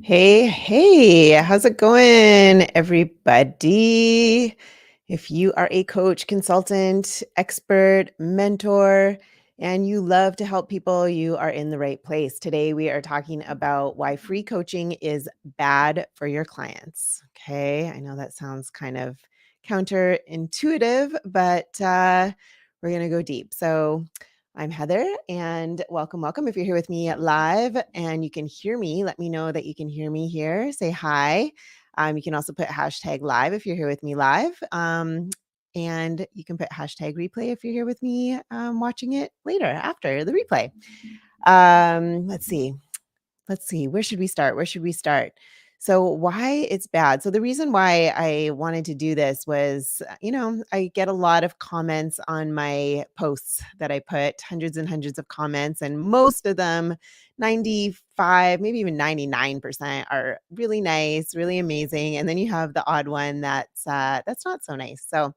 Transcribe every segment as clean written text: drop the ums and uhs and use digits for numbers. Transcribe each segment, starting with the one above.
Hey, hey, how's it going, everybody? If you are a coach, consultant, expert, mentor, and you love to help people, you are in the right place. Today, we are talking about why free coaching is bad for your clients. Okay, I know that sounds kind of counterintuitive, but we're going to go deep. So, I'm Heather, and welcome, welcome. If you're here with me live and you can hear me, let me know that you can hear me here. Say hi. You can also put hashtag live if you're here with me live. And you can put hashtag replay if you're here with me watching it later after the replay. Let's see. Where should we start? So why it's bad. So the reason why I wanted to do this was, I get a lot of comments on my posts that I put, hundreds and hundreds of comments, and most of them, 95, maybe even 99% are really nice, really amazing. And then you have the odd one that's not so nice. So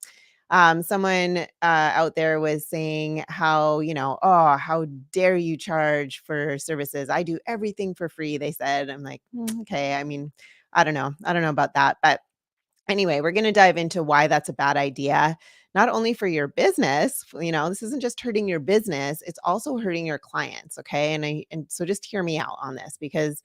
someone out there was saying how, oh, how dare you charge for services? I do everything for free, they said. I'm like, okay. I mean, I don't know. I don't know about that. But anyway, we're going to dive into why that's a bad idea. Not only for your business, this isn't just hurting your business, it's also hurting your clients. Okay. And so just hear me out on this because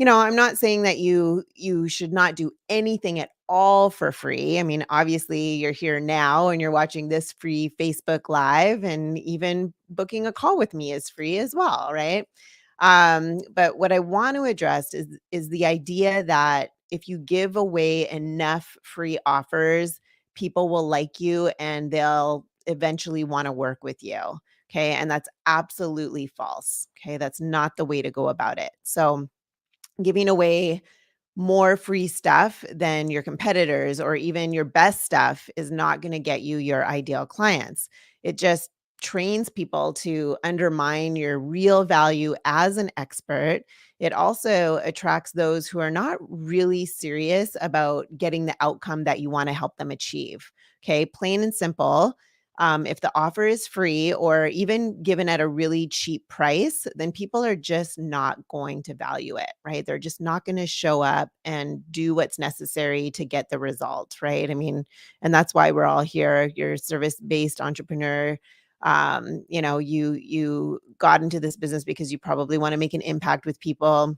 I'm not saying that you should not do anything at all for free. I mean, obviously, you're here now and you're watching this free Facebook Live, and even booking a call with me is free as well, right? But what I want to address is the idea that if you give away enough free offers, people will like you and they'll eventually want to work with you. Okay. And that's absolutely false. Okay. That's not the way to go about it. So, giving away more free stuff than your competitors or even your best stuff is not going to get you your ideal clients. It just trains people to undermine your real value as an expert. It also attracts those who are not really serious about getting the outcome that you want to help them achieve. Okay, plain and simple. If the offer is free or even given at a really cheap price, then people are just not going to value it, right? They're just not going to show up and do what's necessary to get the result, right? I mean, and that's why we're all here. You're a service-based entrepreneur. You got into this business because you probably want to make an impact with people.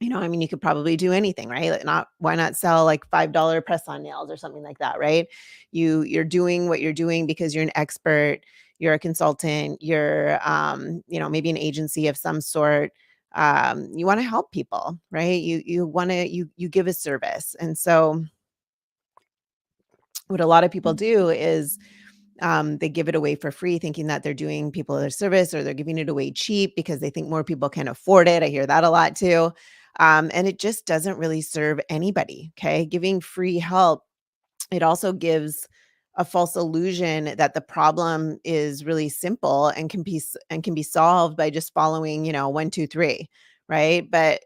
I mean, you could probably do anything, right? Like not why not sell like $5 press-on nails or something like that, right? You're doing what you're doing because you're an expert, you're a consultant, you're maybe an agency of some sort. You want to help people, right? You want to you give a service. And so what a lot of people do is they give it away for free, thinking that they're doing people a service, or they're giving it away cheap because they think more people can afford it. I hear that a lot too. And it just doesn't really serve anybody. Okay. Giving free help, it also gives a false illusion that the problem is really simple and can be solved by just following, 1, 2, 3, right? But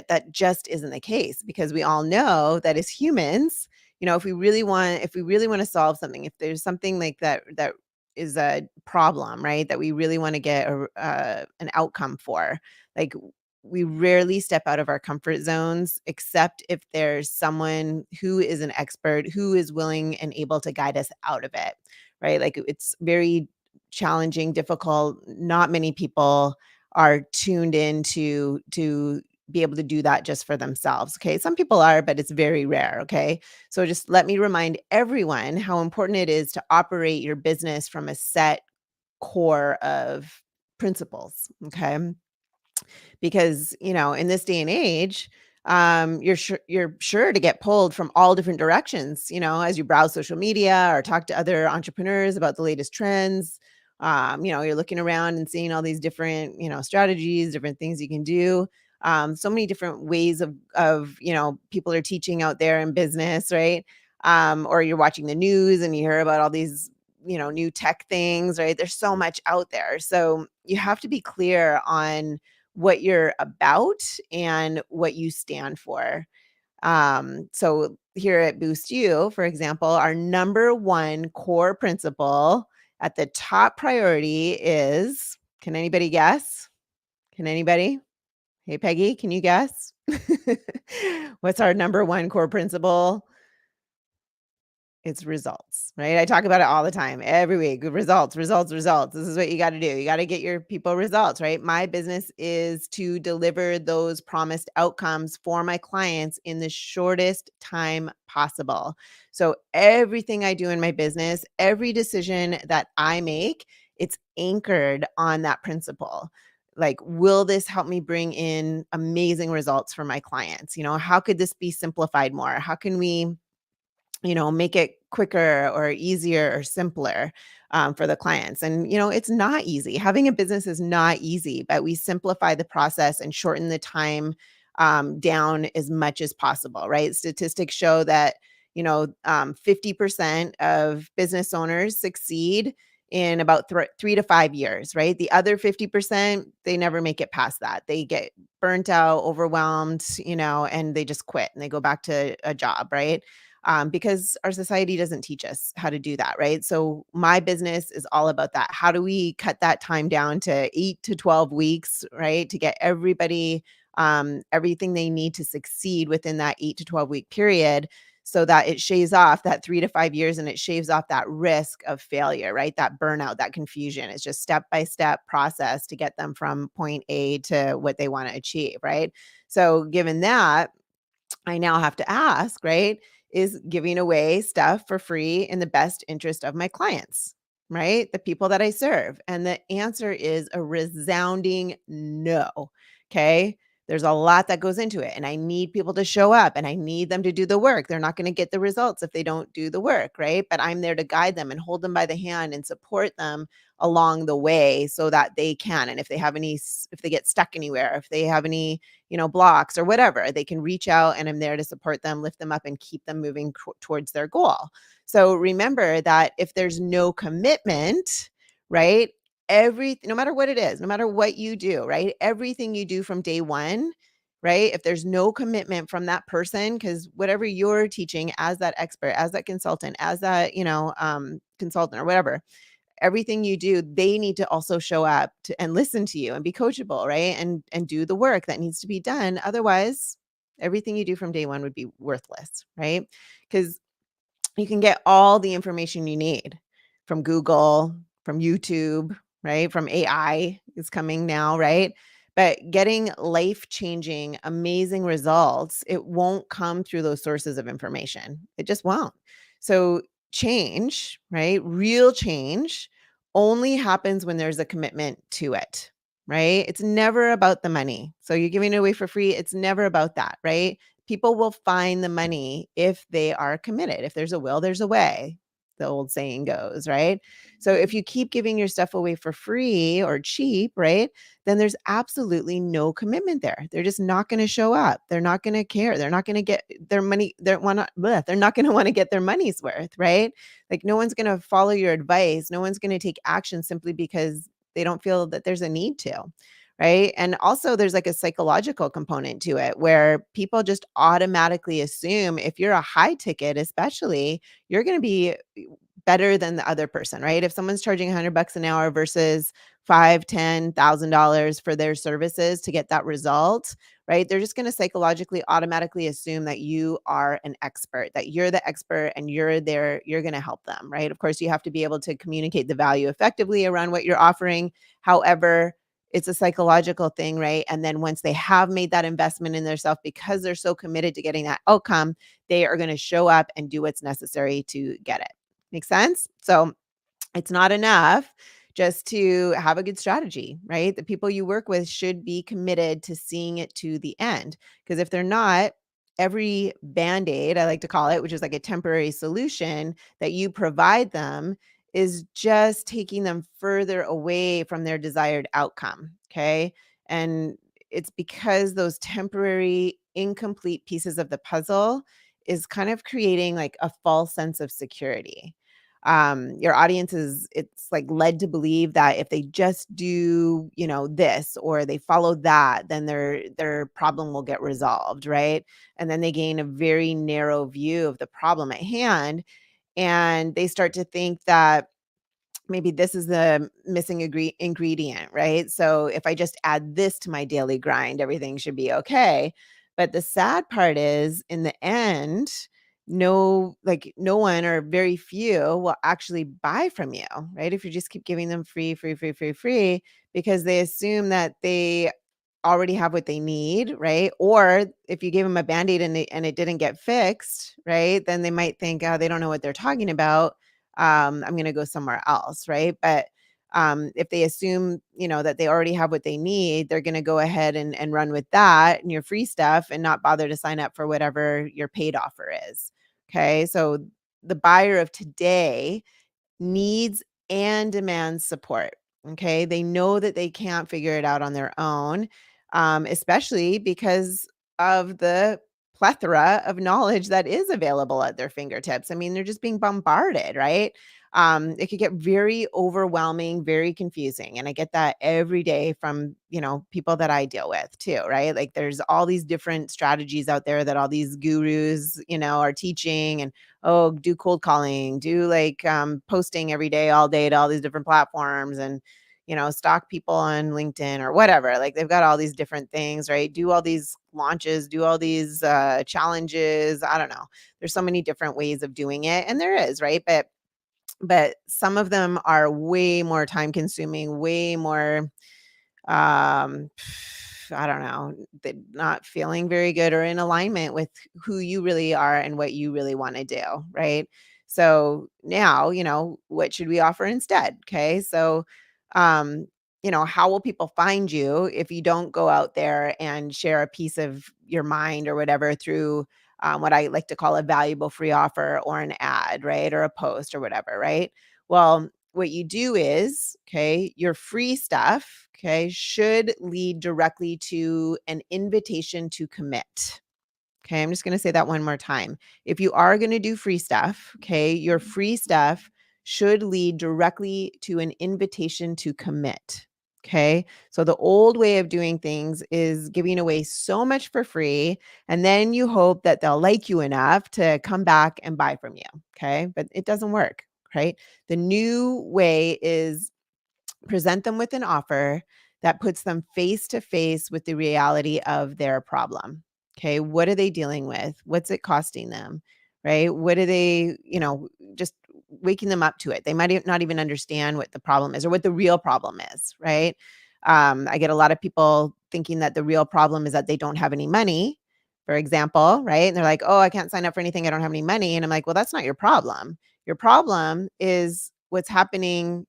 that just isn't the case, because we all know that as humans, if we really want to solve something, if there's something like that is a problem, right, that we really want to get an outcome for, like, we rarely step out of our comfort zones except if there's someone who is an expert who is willing and able to guide us out of it, right? Like, it's very challenging, difficult. Not many people are tuned in to be able to do that just for themselves. Okay. Some people are, but it's very rare. Okay. So just let me remind everyone how important it is to operate your business from a set core of principles. Okay. Because, in this day and age, you're sure to get pulled from all different directions, as you browse social media or talk to other entrepreneurs about the latest trends. You're looking around and seeing all these different, strategies, different things you can do. So many different ways of people are teaching out there in business, right? Or you're watching the news and you hear about all these new tech things, right? There's so much out there. So you have to be clear on what you're about and what you stand for. So here at Boost You, for example, our number one core principle at the top priority is, can anybody guess? Can anybody? Hey, Peggy, can you guess? What's our number one core principle? It's results, right? I talk about it all the time, every week. Results, results, results. This is what you got to do. You got to get your people results, right? My business is to deliver those promised outcomes for my clients in the shortest time possible. So everything I do in my business, every decision that I make, it's anchored on that principle. Like, will this help me bring in amazing results for my clients? How could this be simplified more? How can we make it quicker or easier or simpler for the clients? And, it's not easy. Having a business is not easy, but we simplify the process and shorten the time down as much as possible, right? Statistics show that, 50% of business owners succeed in about 3 to 5 years, right? The other 50%, they never make it past that. They get burnt out, overwhelmed, and they just quit and they go back to a job, right? Because our society doesn't teach us how to do that, right? So my business is all about that. How do we cut that time down to 8 to 12 weeks, right? To get everybody everything they need to succeed within that 8 to 12 week period, so that it shaves off that 3 to 5 years and it shaves off that risk of failure, right? That burnout, that confusion. It's just step by step process to get them from point A to what they want to achieve, right? So given that, I now have to ask, right? Is giving away stuff for free in the best interest of my clients, right? The people that I serve. And the answer is a resounding no. Okay. There's a lot that goes into it, and I need people to show up and I need them to do the work. They're not going to get the results if they don't do the work, right? But I'm there to guide them and hold them by the hand and support them along the way so that they can. And if they have if they get stuck anywhere, if they have any blocks or whatever, they can reach out and I'm there to support them, lift them up, and keep them moving towards their goal. So remember that if there's no commitment, right? No matter what it is, no matter what you do, right? Everything you do from day one, right? If there's no commitment from that person, because whatever you're teaching as that expert, as that consultant, as that, consultant or whatever, everything you do, they need to also show up and listen to you and be coachable, right? And do the work that needs to be done. Otherwise, everything you do from day one would be worthless, right? Because you can get all the information you need from Google, from YouTube, right? From AI is coming now, right? But getting life-changing, amazing results, it won't come through those sources of information. It just won't. So change, right? Real change only happens when there's a commitment to it, right? It's never about the money. So you're giving it away for free. It's never about that, right? People will find the money if they are committed. If there's a will, there's a way, the old saying goes, right? So if you keep giving your stuff away for free or cheap, right, then there's absolutely no commitment there. They're just not going to show up. They're not going to care. They're not going to get their money. They're not going to want to get their money's worth, right? Like, no one's going to follow your advice. No one's going to take action simply because they don't feel that there's a need to. Right. And also, there's like a psychological component to it where people just automatically assume if you're a high ticket, especially, you're going to be better than the other person, right? If someone's charging $100 an hour versus five, $10,000 for their services to get that result, right? They're just going to psychologically automatically assume that you are an expert, that you're the expert and you're there, you're going to help them, right? Of course, you have to be able to communicate the value effectively around what you're offering. However, it's a psychological thing, right? And then once they have made that investment in themselves because they're so committed to getting that outcome, they are going to show up and do what's necessary to get it. Make sense? So it's not enough just to have a good strategy, right? The people you work with should be committed to seeing it to the end. Because if they're not, every band-aid, I like to call it, which is like a temporary solution that you provide them, is just taking them further away from their desired outcome. Okay. And it's because those temporary, incomplete pieces of the puzzle is kind of creating like a false sense of security. Your audience is, it's like led to believe that if they just do, this or they follow that, then their problem will get resolved, right? And then they gain a very narrow view of the problem at hand, and they start to think that maybe this is the missing ingredient, right? So if I just add this to my daily grind, everything should be okay. But the sad part is, in the end, no one or very few will actually buy from you, right? If you just keep giving them free, free, free, free, free, because they assume that they already have what they need, right? Or if you gave them a band-aid and it didn't get fixed, right? Then they might think, oh, they don't know what they're talking about. I'm going to go somewhere else, right? But if they assume, that they already have what they need, they're going to go ahead and run with that and your free stuff and not bother to sign up for whatever your paid offer is. Okay. So the buyer of today needs and demands support. Okay. They know that they can't figure it out on their own, especially because of the plethora of knowledge that is available at their fingertips. I mean, they're just being bombarded, right? It could get very overwhelming, very confusing. And I get that every day from, people that I deal with too, right? Like there's all these different strategies out there that all these gurus, are teaching, and oh, do cold calling, do like posting every day, all day to all these different platforms, and stalk people on LinkedIn or whatever. Like they've got all these different things, right? Do all these launches, do all these challenges. I don't know. There's so many different ways of doing it, and there is, right? But some of them are way more time consuming, way more um I don't know, not feeling very good or in alignment with who you really are and what you really want to do, right? So now, what should we offer instead? Okay. So um how will people find you if you don't go out there and share a piece of your mind or whatever through what I like to call a valuable free offer or an ad, right? Or a post or whatever, right? Well, what you do is, okay, your free stuff, okay, should lead directly to an invitation to commit. Okay, I'm just going to say that one more time. If you are going to do free stuff, okay, your free stuff should lead directly to an invitation to commit. Okay, so the old way of doing things is giving away so much for free, and then you hope that they'll like you enough to come back and buy from you. Okay, but it doesn't work, right? The new way is present them with an offer that puts them face to face with the reality of their problem. Okay. What are they dealing with? What's it costing them? Right. What are they, just waking them up to it? They might not even understand what the problem is or what the real problem is. Right. I get a lot of people thinking that the real problem is that they don't have any money, for example. Right. And they're like, oh, I can't sign up for anything. I don't have any money. And I'm like, well, that's not your problem. Your problem is what's happening.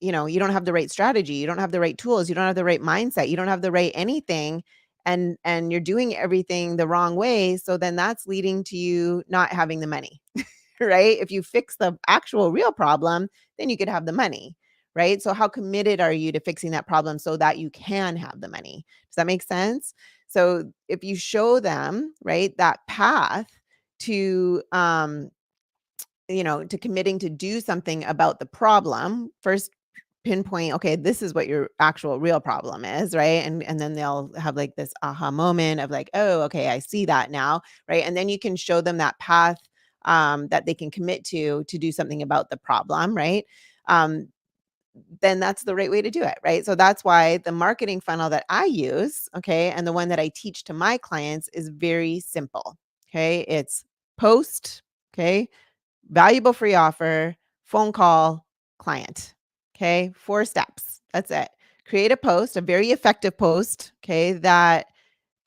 You don't have the right strategy, you don't have the right tools, you don't have the right mindset, you don't have the right anything, and you're doing everything the wrong way, so then that's leading to you not having the money, right? If you fix the actual real problem, then you could have the money, right? So how committed are you to fixing that problem so that you can have the money? Does that make sense? So if you show them, right, that path to to committing to do something about the problem, first pinpoint, okay, this is what your actual real problem is, right? And then they'll have like this aha moment of like, oh, okay, I see that now, right? And then you can show them that path that they can commit to do something about the problem, right? Um, then that's the right way to do it, right? So that's why the marketing funnel that I use, okay, and the one that I teach to my clients is very simple. Okay, it's post, okay, valuable free offer, phone call, client. Okay. 4 steps. That's it. Create a post, a very effective post. Okay. That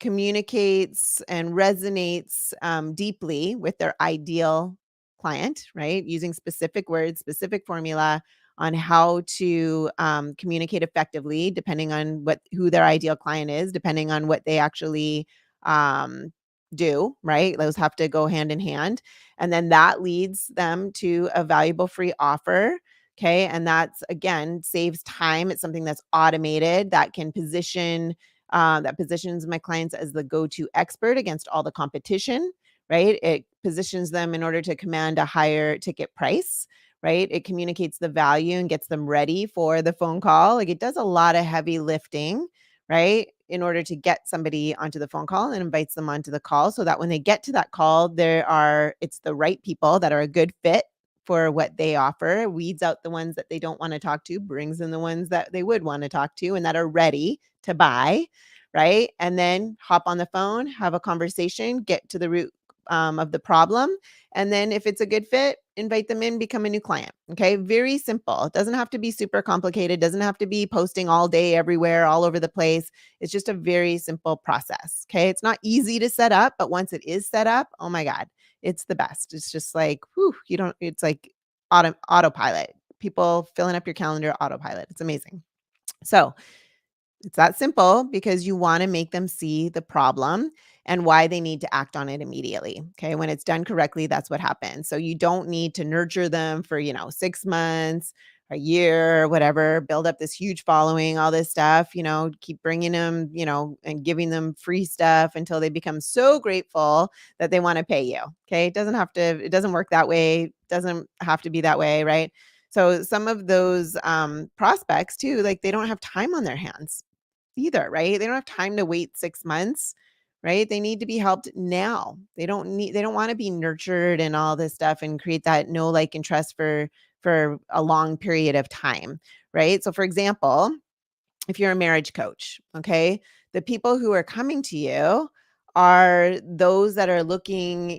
communicates and resonates deeply with their ideal client, right? Using specific words, specific formula on how to communicate effectively, depending on who their ideal client is, depending on what they actually um, do, right? Those have to go hand in hand. And then that leads them to a valuable free offer. Okay. And that's again saves time. It's something that's automated that can that positions my clients as the go-to expert against all the competition, right? It positions them in order to command a higher ticket price, right? It communicates the value and gets them ready for the phone call. Like it does a lot of heavy lifting, right? In order to get somebody onto the phone call and invites them onto the call so that when they get to that call, it's the right people that are a good fit for what they offer, weeds out the ones that they don't want to talk to, brings in the ones that they would want to talk to and that are ready to buy, right? And then hop on the phone, have a conversation, get to the root of the problem. And then if it's a good fit, invite them in, become a new client. Okay. Very simple. It doesn't have to be super complicated, doesn't have to be posting all day, everywhere, all over the place. It's just a very simple process. Okay. It's not easy to set up, but once it is set up, oh my God, it's the best. It's just like, whew, you don't, it's like autopilot. People filling up your calendar autopilot. It's amazing. So it's that simple because you want to make them see the problem and why they need to act on it immediately. Okay. When it's done correctly, that's what happens. So you don't need to nurture them for, 6 months, a year, whatever, build up this huge following, all this stuff, keep bringing them, and giving them free stuff until they become so grateful that they want to pay you. Okay. It doesn't work that way. Doesn't have to be that way. Right. So some of those prospects too, like they don't have time on their hands either, right? They don't have time to wait 6 months, right? They need to be helped now. They don't wanna be nurtured and all this stuff and create that know, like, and trust for a long period of time, right? So, for example, if you're a marriage coach, okay? The people who are coming to you are those that are looking,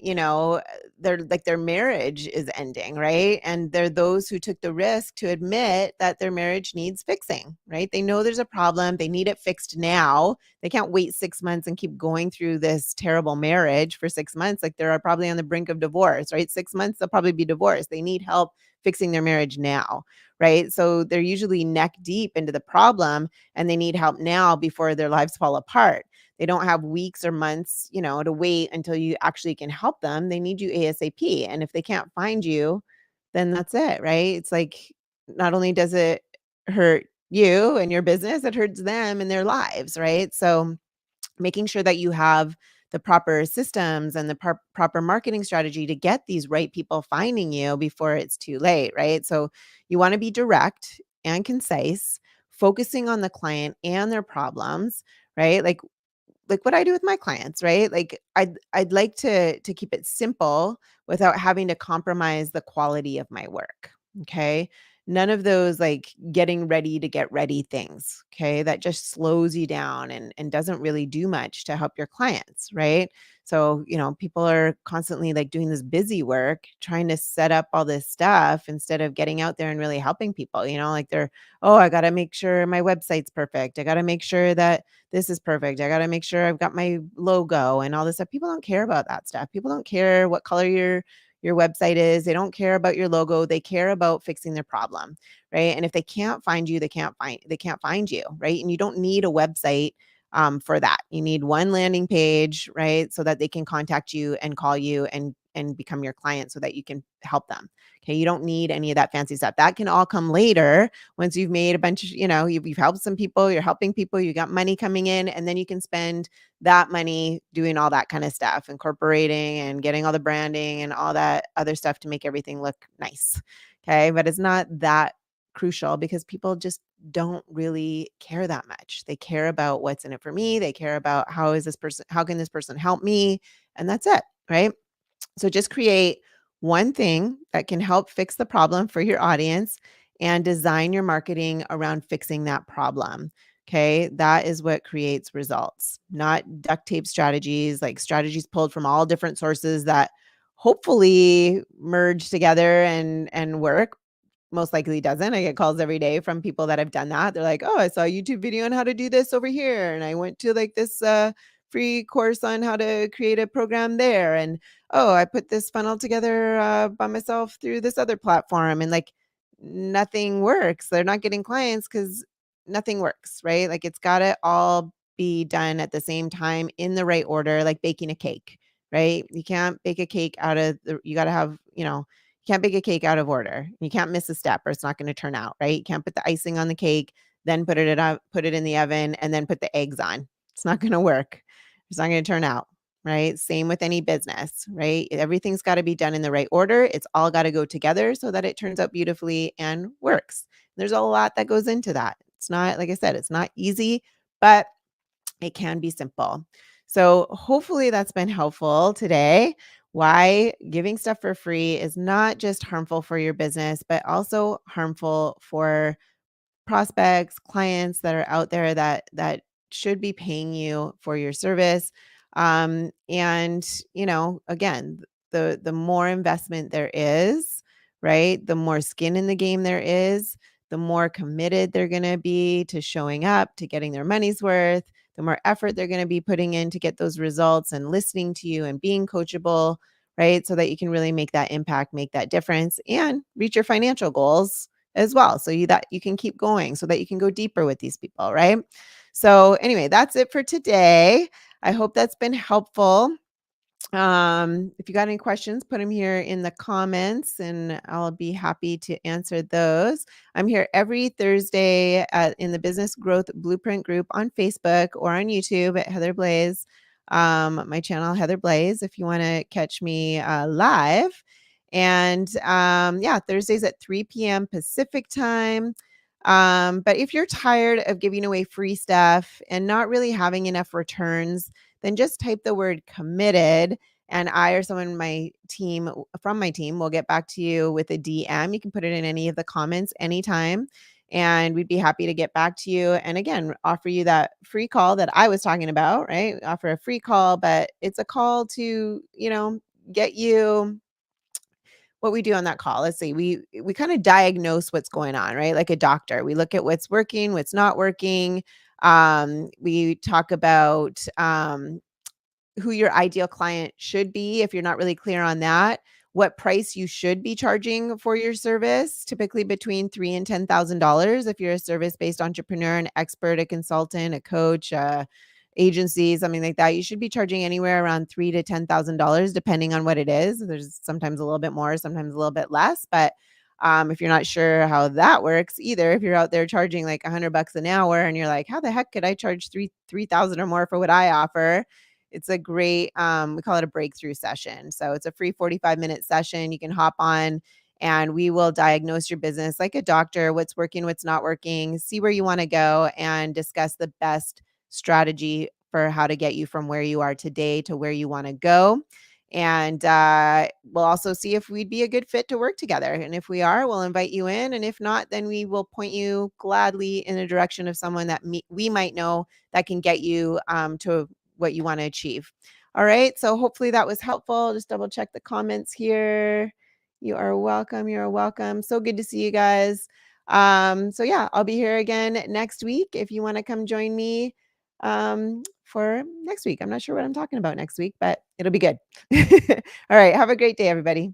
they're like their marriage is ending, right? And they're those who took the risk to admit that their marriage needs fixing, right? They know there's a problem, they need it fixed now. They can't wait 6 months and keep going through this terrible marriage for 6 months. Like they're probably on the brink of divorce, right? 6 months, they'll probably be divorced. They need help fixing their marriage now, right? So they're usually neck deep into the problem and they need help now before their lives fall apart. They don't have weeks or months, to wait until you actually can help them. They need you ASAP. And if they can't find you, then that's it, right? It's like not only does it hurt you and your business, it hurts them and their lives, right? So making sure that you have the proper systems and the proper marketing strategy to get these right people finding you before it's too late, right? So you want to be direct and concise, focusing on the client and their problems, right? Like what I do with my clients, right? Like I'd like to keep it simple without having to compromise the quality of my work. Okay? None of those like getting ready to get ready things, okay? That just slows you down and doesn't really do much to help your clients, right? So, people are constantly like doing this busy work, trying to set up all this stuff instead of getting out there and really helping people, like oh, I got to make sure my website's perfect. I got to make sure that this is perfect. I got to make sure I've got my logo and all this stuff. People don't care about that stuff. People don't care what color your website is. They don't care about your logo. They care about fixing their problem, right? And if they can't find you, they can't find you, right? And you don't need a website for that. You need one landing page, right? So that they can contact you and call you and become your client so that you can help them. Okay. You don't need any of that fancy stuff. That can all come later once you've made a bunch of, you've helped some people, you're helping people, you got money coming in, and then you can spend that money doing all that kind of stuff, incorporating and getting all the branding and all that other stuff to make everything look nice. Okay. But it's not that crucial because people just don't really care that much. They care about what's in it for me. They care about how can this person help me? And that's it. Right. So just create one thing that can help fix the problem for your audience and design your marketing around fixing that problem. Okay. That is what creates results, not duct tape strategies, like strategies pulled from all different sources that hopefully merge together and work. Most likely doesn't. I get calls every day from people that have done that. They're like, "Oh, I saw a YouTube video on how to do this over here, and I went to like this free course on how to create a program there, and oh, I put this funnel together by myself through this other platform, and like nothing works. They're not getting clients because nothing works, right? Like it's got to all be done at the same time in the right order, like baking a cake, right? You can't bake a cake out of you got to have, you can't bake a cake out of order. You can't miss a step or it's not going to turn out, right? You can't put the icing on the cake, then put it in the oven, and then put the eggs on. It's not going to work. It's not going to turn out, right? Same with any business, right? Everything's got to be done in the right order. It's all got to go together so that it turns out beautifully and works. There's a lot that goes into that. It's not, like I said, it's not easy, but It can be simple. So hopefully that's been helpful today. Why giving stuff for free is not just harmful for your business, but also harmful for prospects, clients that are out there that should be paying you for your service. And again, the more investment there is, right? The more skin in the game there is, the more committed they're going to be to showing up, to getting their money's worth, the more effort they're going to be putting in to get those results and listening to you and being coachable, right? So that you can really make that impact, make that difference and reach your financial goals as well. So you can keep going so that you can go deeper with these people, right? So anyway, that's it for today. I hope that's been helpful. If you got any questions, put them here in the comments and I'll be happy to answer those. I'm here every Thursday in the Business Growth Blueprint group on Facebook or on YouTube at Heather Blaze. My channel, Heather Blaze, if you want to catch me live. And yeah, Thursdays at 3 p.m. Pacific time. But if you're tired of giving away free stuff and not really having enough returns, then just type the word committed and I or someone in my team from my team will get back to you with a DM. You can put it in any of the comments anytime. And we'd be happy to get back to you. And again, offer you that free call that I was talking about, right? Offer a free call, but it's a call to, get you what we do on that call. Let's see, we kind of diagnose what's going on, right? Like a doctor. We look at what's working, what's not working. We talk about who your ideal client should be if you're not really clear on that, what price you should be charging for your service, typically between $3,000 and $10,000 if you're a service-based entrepreneur, an expert, a consultant, a coach, agency, something like that. You should be charging anywhere around $3,000 to $10,000 depending on what it is. There's sometimes a little bit more, sometimes a little bit less, but if you're not sure how that works either, if you're out there charging like $100 an hour and you're like, how the heck could I charge 3,000 or more for what I offer? It's a great, we call it a breakthrough session. So it's a free 45-minute session. You can hop on and we will diagnose your business like a doctor, what's working, what's not working, see where you want to go and discuss the best strategy for how to get you from where you are today to where you want to go. And we'll also see if we'd be a good fit to work together. And if we are, we'll invite you in. And if not, then we will point you gladly in the direction of someone that we might know that can get you to what you want to achieve. All right. So hopefully that was helpful. Just double check the comments here. You are welcome. You're welcome. So good to see you guys. So yeah, I'll be here again next week if you want to come join me for next week. I'm not sure what I'm talking about next week, but it'll be good. All right. Have a great day, everybody.